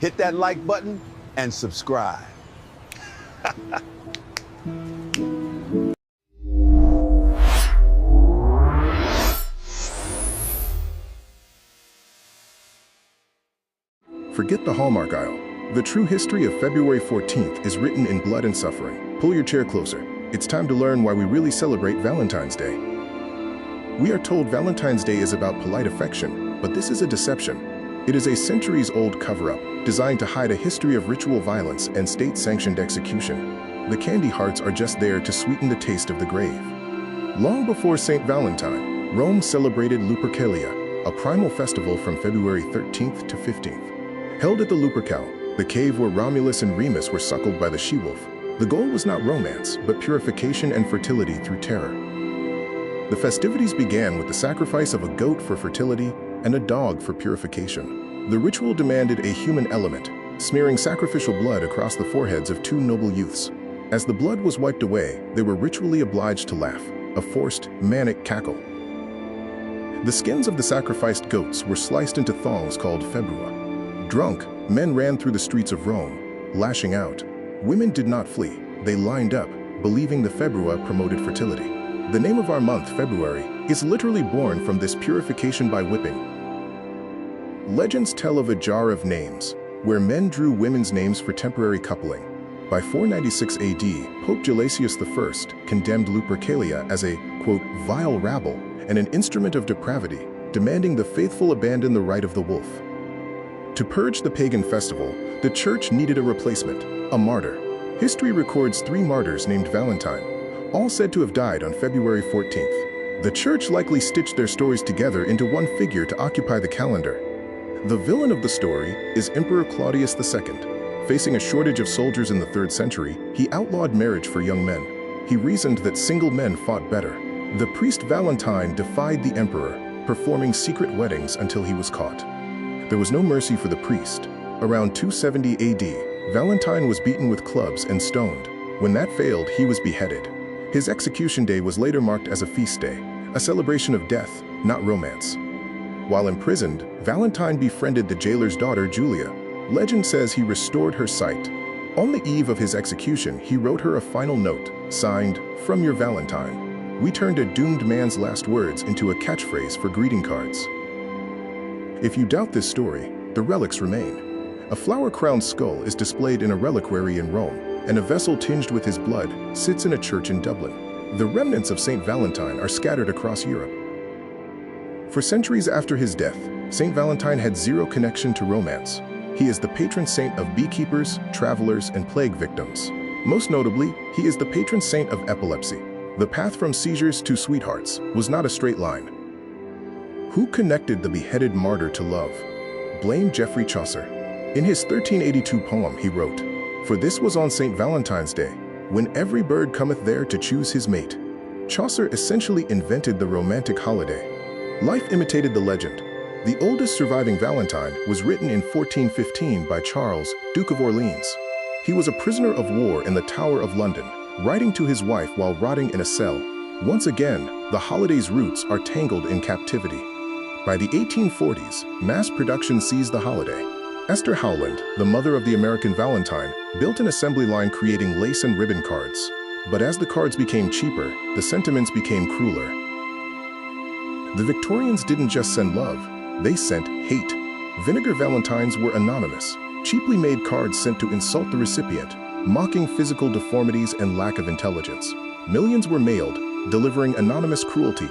Hit that like button and subscribe. Forget the Hallmark aisle. The true history of February 14th is written in blood and suffering. Pull your chair closer. It's time to learn why we really celebrate Valentine's Day. We are told Valentine's Day is about polite affection, but this is a deception. It is a centuries-old cover-up designed to hide a history of ritual violence and state-sanctioned execution. The candy hearts are just there to sweeten the taste of the grave. Long before St. Valentine, Rome celebrated Lupercalia, a primal festival from February 13th to 15th. Held at the Lupercal, the cave where Romulus and Remus were suckled by the she-wolf, the goal was not romance, but purification and fertility through terror. The festivities began with the sacrifice of a goat for fertility and a dog for purification. The ritual demanded a human element, smearing sacrificial blood across the foreheads of two noble youths. As the blood was wiped away, they were ritually obliged to laugh, a forced, manic cackle. The skins of the sacrificed goats were sliced into thongs called februa. Drunk, men ran through the streets of Rome, lashing out. Women did not flee. They lined up, believing the februa promoted fertility. The name of our month, February, is literally born from this purification by whipping. Legends tell of a jar of names, where men drew women's names for temporary coupling. By 496 AD, Pope Gelasius I condemned Lupercalia as a, quote, vile rabble and an instrument of depravity, demanding the faithful abandon the right of the wolf. To purge the pagan festival, the church needed a replacement, a martyr. History records 3 martyrs named Valentine, all said to have died on February 14th. The church likely stitched their stories together into one figure to occupy the calendar. The villain of the story is Emperor Claudius II. Facing a shortage of soldiers in the 3rd century, he outlawed marriage for young men. He reasoned that single men fought better. The priest Valentine defied the emperor, performing secret weddings until he was caught. There was no mercy for the priest. Around 270 AD, Valentine was beaten with clubs and stoned. When that failed, he was beheaded. His execution day was later marked as a feast day, a celebration of death, not romance. While imprisoned, Valentine befriended the jailer's daughter, Julia. Legend says he restored her sight. On the eve of his execution, he wrote her a final note, signed, "From your Valentine." We turned a doomed man's last words into a catchphrase for greeting cards. If you doubt this story, the relics remain. A flower-crowned skull is displayed in a reliquary in Rome, and a vessel tinged with his blood sits in a church in Dublin. The remnants of St. Valentine are scattered across Europe. For centuries after his death, St. Valentine had zero connection to romance. He is the patron saint of beekeepers, travelers, and plague victims. Most notably, he is the patron saint of epilepsy. The path from seizures to sweethearts was not a straight line. Who connected the beheaded martyr to love? Blame Geoffrey Chaucer. In his 1382 poem, he wrote, "For this was on St. Valentine's Day, when every bird cometh there to choose his mate." Chaucer essentially invented the romantic holiday. Life imitated the legend. The oldest surviving Valentine was written in 1415 by Charles, Duke of Orleans. He was a prisoner of war in the Tower of London, writing to his wife while rotting in a cell. Once again, the holiday's roots are tangled in captivity. By the 1840s, mass production seized the holiday. Esther Howland, the mother of the American Valentine, built an assembly line creating lace and ribbon cards. But as the cards became cheaper, the sentiments became crueler. The Victorians didn't just send love, they sent hate. Vinegar Valentines were anonymous, cheaply made cards sent to insult the recipient, mocking physical deformities and lack of intelligence. Millions were mailed, delivering anonymous cruelty.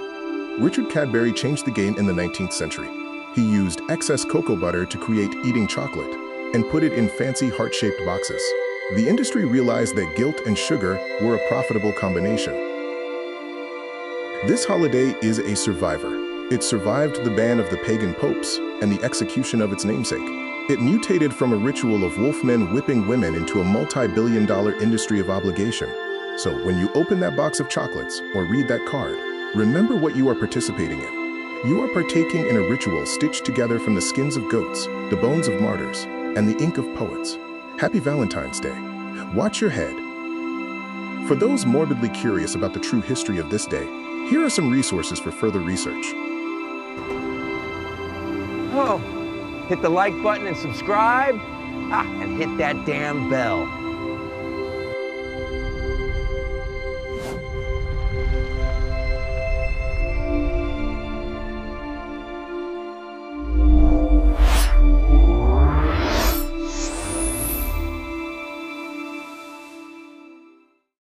Richard Cadbury changed the game in the 19th century. He used excess cocoa butter to create eating chocolate and put it in fancy heart-shaped boxes. The industry realized that guilt and sugar were a profitable combination. This holiday is a survivor. It survived the ban of the pagan popes and the execution of its namesake. It mutated from a ritual of wolfmen whipping women into a multi-billion-dollar industry of obligation. So when you open that box of chocolates or read that card, remember what you are participating in. You are partaking in a ritual stitched together from the skins of goats, the bones of martyrs, and the ink of poets. Happy Valentine's Day. Watch your head. For those morbidly curious about the true history of this day, here are some resources for further research. Oh, hit the like button and subscribe. and hit that damn bell.